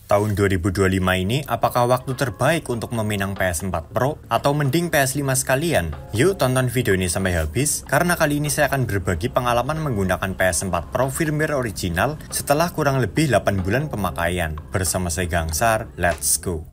Tahun 2025 ini, apakah waktu terbaik untuk meminang PS4 Pro atau mending PS5 sekalian? Yuk tonton video ini sampai habis, karena kali ini saya akan berbagi pengalaman menggunakan PS4 Pro firmware original setelah kurang lebih 8 bulan pemakaian. Bersama saya Gangsar, let's go!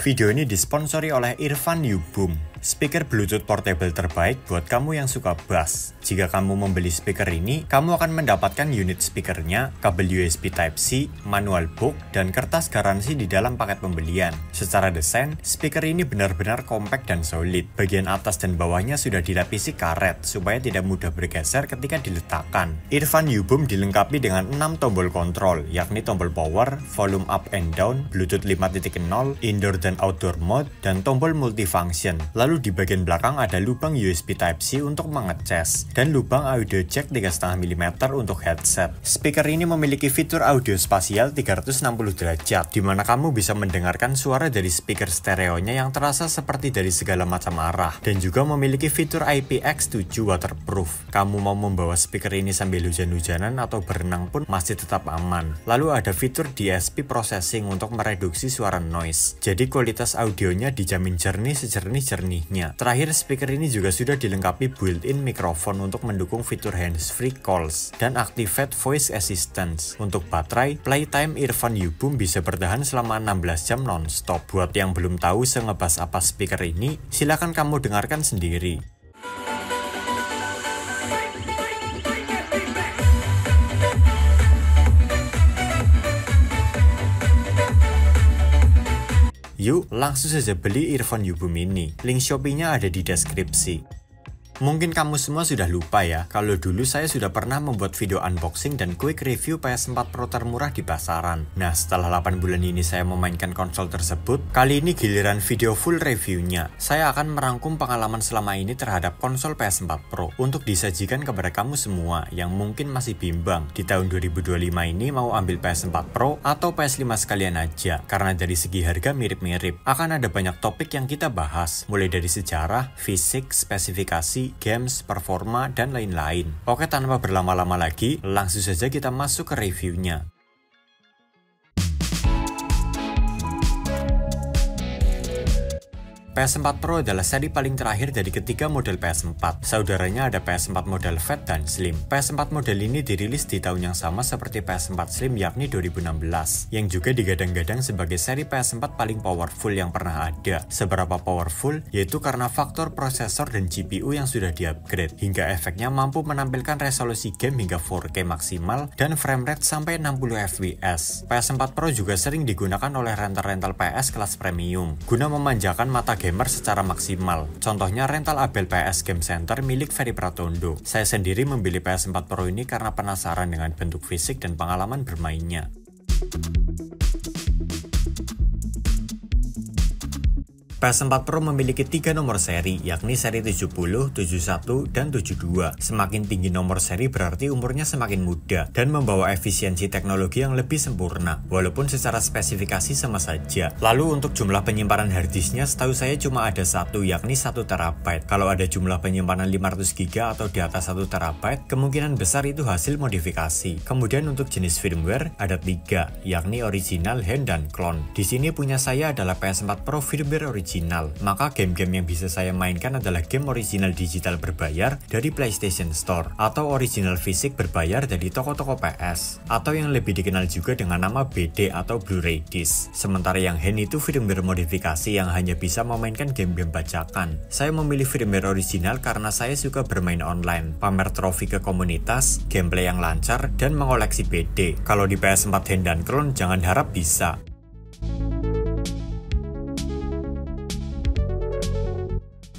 Video ini disponsori oleh Irfan Yuboom, speaker Bluetooth portable terbaik buat kamu yang suka bass. Jika kamu membeli speaker ini, kamu akan mendapatkan unit speakernya, kabel USB Type-C, manual book, dan kertas garansi di dalam paket pembelian. Secara desain, speaker ini benar-benar kompak dan solid. Bagian atas dan bawahnya sudah dilapisi karet, supaya tidak mudah bergeser ketika diletakkan. Irfan Yuboom dilengkapi dengan 6 tombol kontrol, yakni tombol power, volume up and down, Bluetooth 5.0, indoor dan outdoor mode, dan tombol multifunction. Lalu di bagian belakang ada lubang USB Type-C untuk mengecas, dan lubang audio jack 3,5 mm untuk headset. Speaker ini memiliki fitur audio spasial 360 derajat, di mana kamu bisa mendengarkan suara dari speaker stereonya yang terasa seperti dari segala macam arah, dan juga memiliki fitur IPX7 waterproof. Kamu mau membawa speaker ini sambil hujan-hujanan atau berenang pun masih tetap aman. Lalu ada fitur DSP processing untuk mereduksi suara noise, jadi kualitas audionya dijamin jernih sejernih-jernihnya. Terakhir, speaker ini juga sudah dilengkapi built-in mikrofon untuk mendukung fitur hands-free calls dan activate voice assistance. Untuk baterai, playtime Irfan Yuboom bisa bertahan selama 16 jam non-stop. Buat yang belum tahu sengebas apa speaker ini, silakan kamu dengarkan sendiri. Yuk, langsung saja beli Irfan Yuboom ini. Link Shopee-nya ada di deskripsi. Mungkin kamu semua sudah lupa ya, kalau dulu saya sudah pernah membuat video unboxing dan quick review PS4 Pro termurah di pasaran. Nah, setelah 8 bulan ini saya memainkan konsol tersebut, kali ini giliran video full reviewnya. Saya akan merangkum pengalaman selama ini terhadap konsol PS4 Pro untuk disajikan kepada kamu semua yang mungkin masih bimbang di tahun 2025 ini mau ambil PS4 Pro atau PS5 sekalian aja, karena dari segi harga mirip-mirip. Akan ada banyak topik yang kita bahas, mulai dari sejarah, fisik, spesifikasi, games, performa, dan lain-lain. Oke, tanpa berlama-lama lagi, langsung saja kita masuk ke reviewnya. PS4 Pro adalah seri paling terakhir dari ketiga model PS4. Saudaranya ada PS4 model Fat dan Slim. PS4 model ini dirilis di tahun yang sama seperti PS4 Slim, yakni 2016, yang juga digadang-gadang sebagai seri PS4 paling powerful yang pernah ada. Seberapa powerful? Yaitu karena faktor prosesor dan GPU yang sudah di-upgrade, hingga efeknya mampu menampilkan resolusi game hingga 4K maksimal dan framerate sampai 60 fps. PS4 Pro juga sering digunakan oleh rental-rental PS kelas premium, guna memanjakan mata gamer secara maksimal. Contohnya rental Abel PS Game Center milik Ferry Pratondo. Saya sendiri memilih PS4 Pro ini karena penasaran dengan bentuk fisik dan pengalaman bermainnya. PS4 Pro memiliki 3 nomor seri, yakni seri 70, 71, dan 72. Semakin tinggi nomor seri berarti umurnya semakin muda dan membawa efisiensi teknologi yang lebih sempurna, walaupun secara spesifikasi sama saja. Lalu untuk jumlah penyimpanan harddisknya setahu saya cuma ada satu, yakni 1 TB. Kalau ada jumlah penyimpanan 500 GB atau di atas 1 TB, kemungkinan besar itu hasil modifikasi. Kemudian untuk jenis firmware ada 3, yakni original, hand, dan clone. Di sini punya saya adalah PS4 Pro firmware original. Maka game-game yang bisa saya mainkan adalah game original digital berbayar dari PlayStation Store, atau original fisik berbayar dari toko-toko PS, atau yang lebih dikenal juga dengan nama BD atau Blu-ray disc. Sementara yang hand itu firmware modifikasi yang hanya bisa memainkan game-game bajakan. Saya memilih firmware original karena saya suka bermain online, pamer trofi ke komunitas, gameplay yang lancar, dan mengoleksi BD. Kalau di PS4 hand dan clone jangan harap bisa.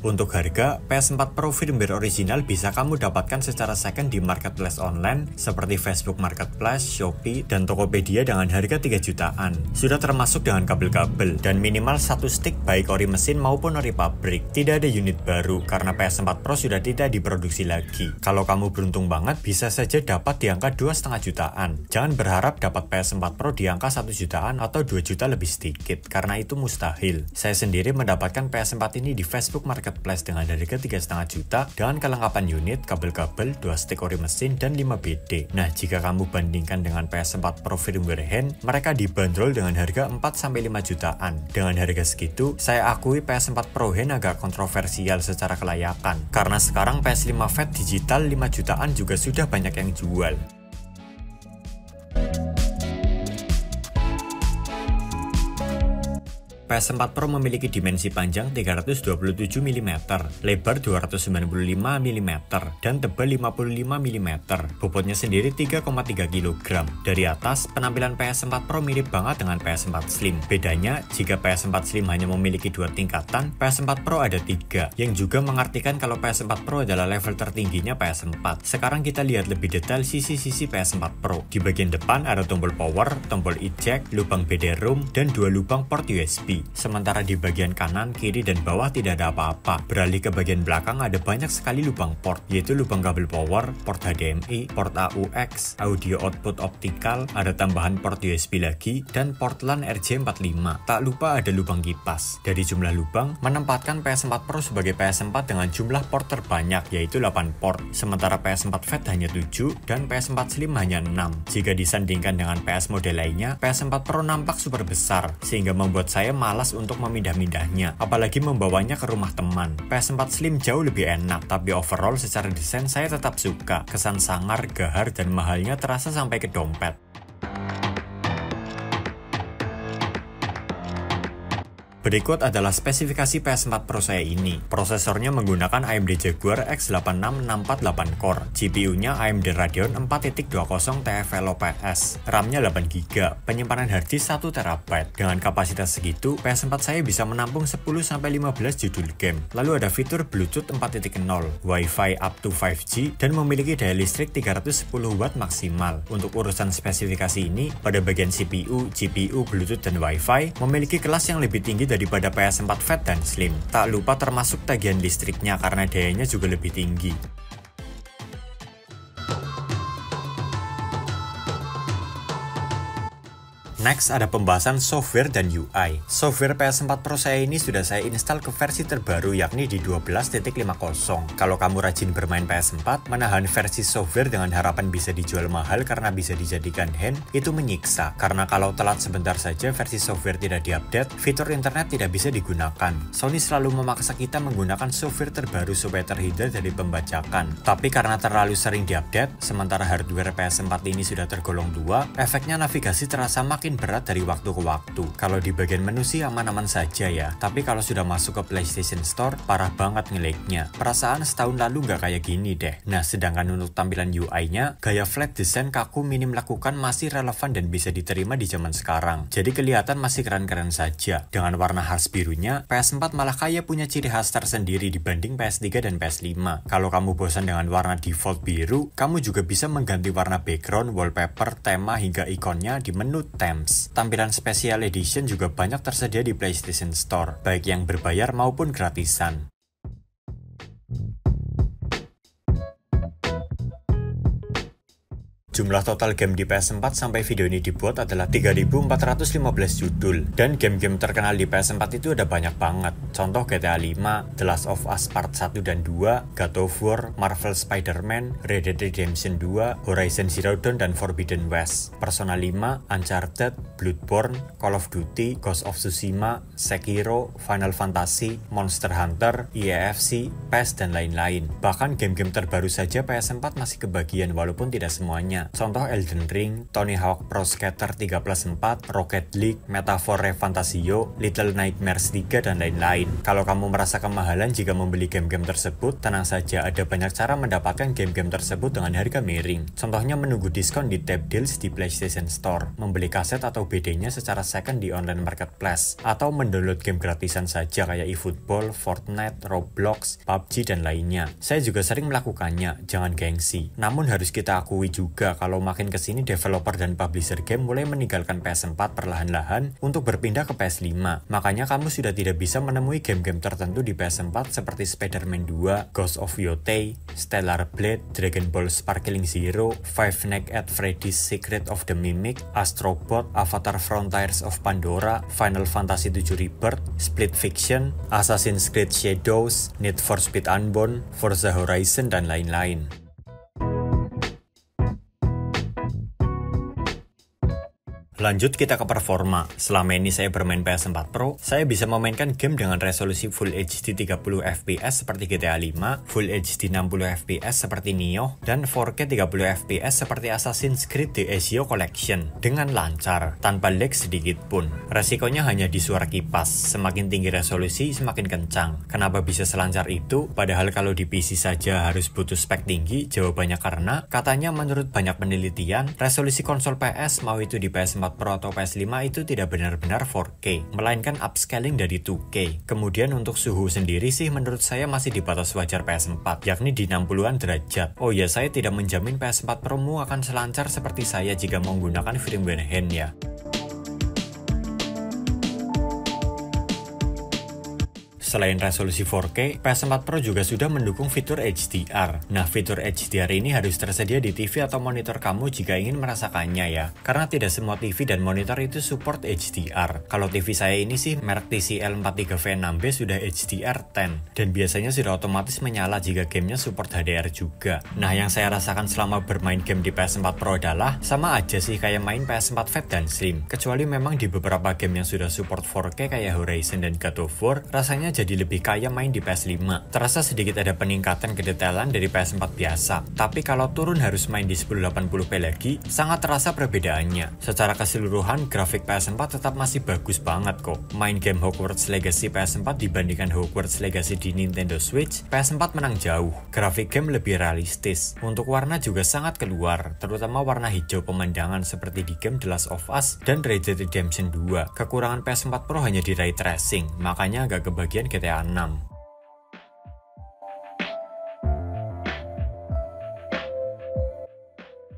Untuk harga, PS4 Pro firmware original bisa kamu dapatkan secara second di marketplace online seperti Facebook Marketplace, Shopee, dan Tokopedia dengan harga 3 jutaan. Sudah termasuk dengan kabel-kabel dan minimal 1 stick baik ori mesin maupun ori pabrik. Tidak ada unit baru karena PS4 Pro sudah tidak diproduksi lagi. Kalau kamu beruntung banget, bisa saja dapat di angka 2,5 jutaan. Jangan berharap dapat PS4 Pro di angka 1 jutaan atau 2 juta lebih sedikit, karena itu mustahil. Saya sendiri mendapatkan PS4 ini di Facebook Marketplace marketplace dengan harga 3,5 juta dengan kelengkapan unit, kabel-kabel, 2 stick ori mesin, dan 5 BD. Nah, jika kamu bandingkan dengan PS4 Pro firmware hand, mereka dibanderol dengan harga 4-5 jutaan. Dengan harga segitu, saya akui PS4 Pro hand agak kontroversial secara kelayakan, karena sekarang PS5 Fat digital 5 jutaan juga sudah banyak yang jual. PS4 Pro memiliki dimensi panjang 327 mm, lebar 295 mm, dan tebal 55 mm. Bobotnya sendiri 3,3 kg. Dari atas, penampilan PS4 Pro mirip banget dengan PS4 Slim. Bedanya, jika PS4 Slim hanya memiliki 2 tingkatan, PS4 Pro ada 3, yang juga mengartikan kalau PS4 Pro adalah level tertingginya PS4. Sekarang kita lihat lebih detail sisi-sisi PS4 Pro. Di bagian depan ada tombol power, tombol eject, lubang BD-ROM, dan 2 lubang port USB. Sementara di bagian kanan, kiri, dan bawah tidak ada apa-apa. Beralih ke bagian belakang ada banyak sekali lubang port, yaitu lubang kabel power, port HDMI, port AUX, audio output optikal, ada tambahan port USB lagi, dan port LAN RJ45. Tak lupa ada lubang kipas. Dari jumlah lubang, menempatkan PS4 Pro sebagai PS4 dengan jumlah port terbanyak, yaitu 8 port. Sementara PS4 Fat hanya 7, dan PS4 Slim hanya 6. Jika disandingkan dengan PS model lainnya, PS4 Pro nampak super besar, sehingga membuat saya malas untuk memindah-mindahnya, apalagi membawanya ke rumah teman. PS4 Slim jauh lebih enak, tapi overall secara desain saya tetap suka. Kesan sangar, gahar, dan mahalnya terasa sampai ke dompet. Berikut adalah spesifikasi PS4 Pro saya ini. Prosesornya menggunakan AMD Jaguar X86 648 core, GPU-nya AMD Radeon 4.20 TFLOPS, RAM-nya 8GB, penyimpanan harddisk 1 TB. Dengan kapasitas segitu, PS4 saya bisa menampung 10-15 judul game. Lalu ada fitur Bluetooth 4.0, Wi-Fi up to 5G, dan memiliki daya listrik 310 Watt maksimal. Untuk urusan spesifikasi ini, pada bagian CPU, GPU, Bluetooth, dan Wi-Fi memiliki kelas yang lebih tinggi daripada PS4 Fat dan Slim. Tak lupa termasuk tagihan listriknya karena dayanya juga lebih tinggi. Next, ada pembahasan software dan UI. Software PS4 Pro saya ini sudah saya install ke versi terbaru, yakni di 12.50. Kalau kamu rajin bermain PS4, menahan versi software dengan harapan bisa dijual mahal karena bisa dijadikan hand, itu menyiksa. Karena kalau telat sebentar saja versi software tidak diupdate, fitur internet tidak bisa digunakan. Sony selalu memaksa kita menggunakan software terbaru supaya terhindar dari pembajakan. Tapi karena terlalu sering diupdate, sementara hardware PS4 ini sudah tergolong 2, efeknya navigasi terasa makin berat dari waktu ke waktu. Kalau di bagian menu sih aman-aman saja ya, tapi kalau sudah masuk ke PlayStation Store, parah banget nge-lag-nya. Perasaan setahun lalu nggak kayak gini deh. Nah, sedangkan untuk tampilan UI-nya, gaya flat design kaku minim lakukan masih relevan dan bisa diterima di zaman sekarang. Jadi kelihatan masih keren-keren saja. Dengan warna khas birunya, PS4 malah kayak punya ciri khas tersendiri dibanding PS3 dan PS5. Kalau kamu bosan dengan warna default biru, kamu juga bisa mengganti warna background, wallpaper, tema, hingga ikonnya di menu Themes. Tampilan Special Edition juga banyak tersedia di PlayStation Store, baik yang berbayar maupun gratisan. Jumlah total game di PS4 sampai video ini dibuat adalah 3.415 judul. Dan game-game terkenal di PS4 itu ada banyak banget. Contoh GTA 5, The Last of Us Part 1 dan 2, God of War, Marvel Spider-Man, Red Dead Redemption 2, Horizon Zero Dawn, dan Forbidden West, Persona 5, Uncharted, Bloodborne, Call of Duty, Ghost of Tsushima, Sekiro, Final Fantasy, Monster Hunter, EAFC, PES, dan lain-lain. Bahkan game-game terbaru saja PS4 masih kebagian walaupun tidak semuanya. Contoh Elden Ring, Tony Hawk Pro Skater 3+4, Rocket League, Metaphor Refantasio, Little Nightmares 3, dan lain-lain. Kalau kamu merasa kemahalan jika membeli game-game tersebut, tenang saja, ada banyak cara mendapatkan game-game tersebut dengan harga miring. Contohnya menunggu diskon di tab deals di PlayStation Store, membeli kaset atau BD-nya secara second di online marketplace, atau mendownload game gratisan saja kayak eFootball, Fortnite, Roblox, PUBG, dan lainnya. Saya juga sering melakukannya, jangan gengsi. Namun harus kita akui juga ya kalau makin kesini developer dan publisher game mulai meninggalkan PS4 perlahan-lahan untuk berpindah ke PS5. Makanya kamu sudah tidak bisa menemui game-game tertentu di PS4 seperti Spider-Man 2, Ghost of Yotei, Stellar Blade, Dragon Ball Sparkling Zero, Five Nights at Freddy's Secret of the Mimic, Astro Bot, Avatar Frontiers of Pandora, Final Fantasy VII Rebirth, Split Fiction, Assassin's Creed Shadows, Need for Speed Unbound, Forza Horizon, dan lain-lain. Lanjut kita ke performa. Selama ini saya bermain PS4 Pro, saya bisa memainkan game dengan resolusi Full HD 30 fps seperti GTA 5, Full HD 60 fps seperti Nioh, dan 4K 30 fps seperti Assassin's Creed The Ezio Collection dengan lancar, tanpa lag sedikit pun. Resikonya hanya di suara kipas, semakin tinggi resolusi semakin kencang. Kenapa bisa selancar itu? Padahal kalau di PC saja harus butuh spek tinggi, jawabannya karena katanya menurut banyak penelitian, resolusi konsol PS mau itu di PS4 Pro atau PS5 itu tidak benar-benar 4K, melainkan upscaling dari 2K. Kemudian untuk suhu sendiri sih menurut saya masih di batas wajar PS4, yakni di 60-an derajat. Oh ya, saya tidak menjamin PS4 Pro-mu akan selancar seperti saya jika menggunakan firmware hand ya. Selain resolusi 4K, PS4 Pro juga sudah mendukung fitur HDR. Nah, fitur HDR ini harus tersedia di TV atau monitor kamu jika ingin merasakannya ya. Karena tidak semua TV dan monitor itu support HDR. Kalau TV saya ini sih merek TCL 43V6B sudah HDR10 dan biasanya sudah otomatis menyala jika gamenya support HDR juga. Nah, yang saya rasakan selama bermain game di PS4 Pro adalah sama aja sih kayak main PS4 Fat dan Slim. Kecuali memang di beberapa game yang sudah support 4K kayak Horizon dan God of War, rasanya jadi lebih kaya main di PS5. Terasa sedikit ada peningkatan kedetailan dari PS4 biasa, tapi kalau turun harus main di 1080p lagi, sangat terasa perbedaannya. Secara keseluruhan, grafik PS4 tetap masih bagus banget kok. Main game Hogwarts Legacy PS4 dibandingkan Hogwarts Legacy di Nintendo Switch, PS4 menang jauh. Grafik game lebih realistis. Untuk warna juga sangat keluar, terutama warna hijau pemandangan seperti di game The Last of Us dan Red Dead Redemption 2. Kekurangan PS4 Pro hanya di ray tracing, makanya agak kebagian GTA 6.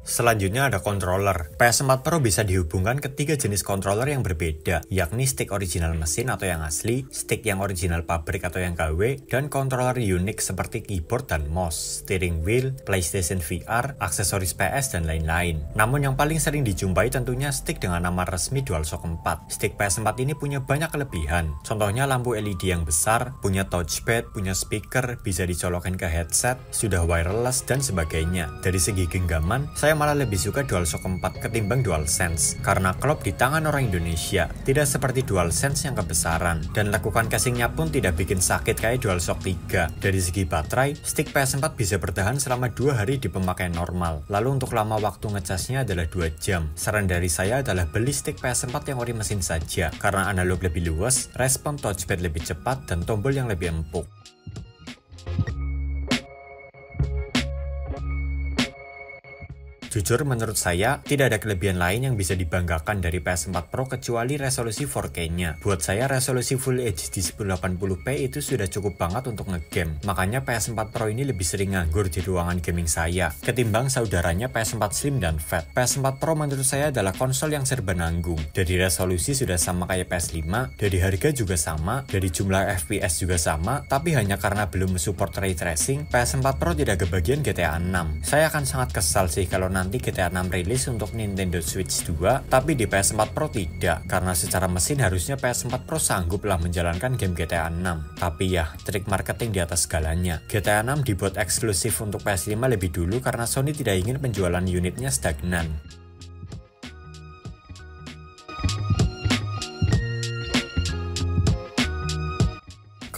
Selanjutnya ada controller. PS4 Pro bisa dihubungkan ke 3 jenis controller yang berbeda, yakni stick original mesin atau yang asli, stick yang original pabrik atau yang KW, dan controller unik seperti keyboard dan mouse, steering wheel, PlayStation VR, aksesoris PS, dan lain-lain. Namun yang paling sering dijumpai tentunya stick dengan nama resmi DualShock 4. Stick PS4 ini punya banyak kelebihan. Contohnya lampu LED yang besar, punya touchpad, punya speaker, bisa dicolokkan ke headset, sudah wireless, dan sebagainya. Dari segi genggaman, saya malah lebih suka DualShock 4 ketimbang DualSense karena klop di tangan orang Indonesia, tidak seperti DualSense yang kebesaran, dan lekukan casingnya pun tidak bikin sakit kayak DualShock 3. Dari segi baterai, stick PS4 bisa bertahan selama 2 hari di pemakaian normal, lalu untuk lama waktu ngecasnya adalah 2 jam. Saran dari saya adalah beli stick PS4 yang ori mesin saja, karena analog lebih luas, respon touchpad lebih cepat, dan tombol yang lebih empuk. Jujur menurut saya, tidak ada kelebihan lain yang bisa dibanggakan dari PS4 Pro kecuali resolusi 4K-nya. Buat saya, resolusi Full HD 1080p itu sudah cukup banget untuk ngegame. Makanya PS4 Pro ini lebih sering nganggur di ruangan gaming saya, ketimbang saudaranya PS4 Slim dan Fat. PS4 Pro menurut saya adalah konsol yang serba nanggung. Dari resolusi sudah sama kayak PS5, dari harga juga sama, dari jumlah FPS juga sama, tapi hanya karena belum support ray tracing, PS4 Pro tidak kebagian GTA 6. Saya akan sangat kesal sih kalau nanti GTA 6 rilis untuk Nintendo Switch 2, tapi di PS4 Pro tidak, karena secara mesin harusnya PS4 Pro sangguplah menjalankan game GTA 6. Tapi ya, trik marketing di atas segalanya. GTA 6 dibuat eksklusif untuk PS5 lebih dulu karena Sony tidak ingin penjualan unitnya stagnan.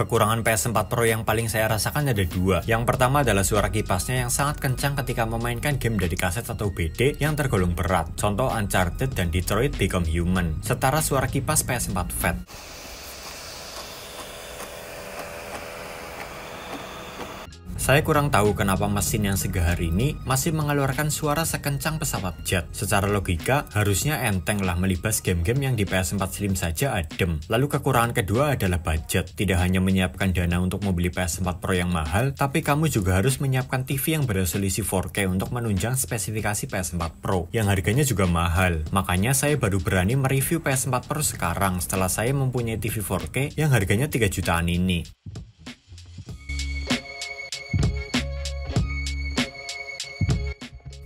Kekurangan PS4 Pro yang paling saya rasakan ada 2. Yang pertama adalah suara kipasnya yang sangat kencang ketika memainkan game dari kaset atau BD yang tergolong berat. Contoh Uncharted dan Detroit Become Human. Setara suara kipas PS4 Fat. Saya kurang tahu kenapa mesin yang segahar ini masih mengeluarkan suara sekencang pesawat jet. Secara logika, harusnya enteng lah melibas game-game yang di PS4 Slim saja adem. Lalu kekurangan kedua adalah budget. Tidak hanya menyiapkan dana untuk membeli PS4 Pro yang mahal, tapi kamu juga harus menyiapkan TV yang beresolusi 4K untuk menunjang spesifikasi PS4 Pro, yang harganya juga mahal. Makanya saya baru berani mereview PS4 Pro sekarang setelah saya mempunyai TV 4K yang harganya 3 jutaan ini.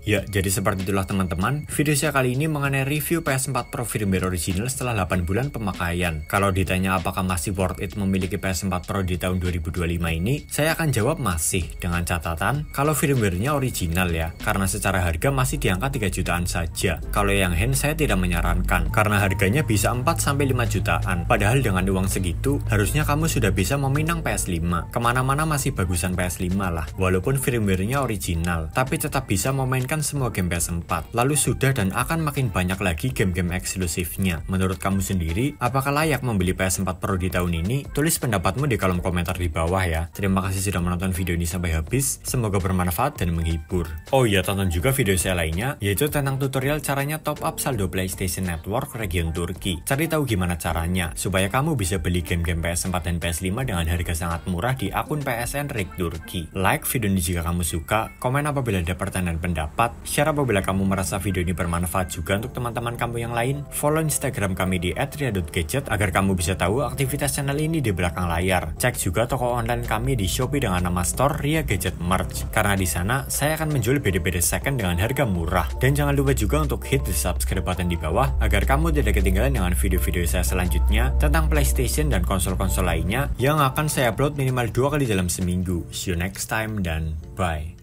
Ya, jadi seperti itulah teman-teman, video saya kali ini mengenai review PS4 Pro firmware original setelah 8 bulan pemakaian. Kalau ditanya apakah masih worth it memiliki PS4 Pro di tahun 2025 ini, saya akan jawab masih, dengan catatan kalau firmware-nya original ya, karena secara harga masih di angka 3 jutaan saja. Kalau yang hand saya tidak menyarankan, karena harganya bisa 4-5 jutaan. Padahal dengan uang segitu, harusnya kamu sudah bisa meminang PS5. Kemana-mana masih bagusan PS5 lah, walaupun firmware-nya original, tapi tetap bisa memainkan semua game PS4. Lalu sudah dan akan makin banyak lagi game-game eksklusifnya. Menurut kamu sendiri, apakah layak membeli PS4 Pro di tahun ini? Tulis pendapatmu di kolom komentar di bawah ya. Terima kasih sudah menonton video ini sampai habis. Semoga bermanfaat dan menghibur. Oh iya, tonton juga video saya lainnya, yaitu tentang tutorial caranya top up saldo PlayStation Network region Turki. Cari tahu gimana caranya, supaya kamu bisa beli game-game PS4 dan PS5 dengan harga sangat murah di akun PSN Rig Turki. Like video ini jika kamu suka, komen apabila ada pertanyaan pendapat, share apabila kamu merasa video ini bermanfaat juga untuk teman-teman kamu yang lain. Follow Instagram kami di @ria.gadget agar kamu bisa tahu aktivitas channel ini di belakang layar. Cek juga toko online kami di Shopee dengan nama Store Ria Gadget Merch, karena di sana saya akan menjual BD-BD second dengan harga murah. Dan jangan lupa juga untuk hit the subscribe button di bawah agar kamu tidak ketinggalan dengan video-video saya selanjutnya tentang PlayStation dan konsol-konsol lainnya yang akan saya upload minimal 2 kali dalam seminggu. See you next time dan bye.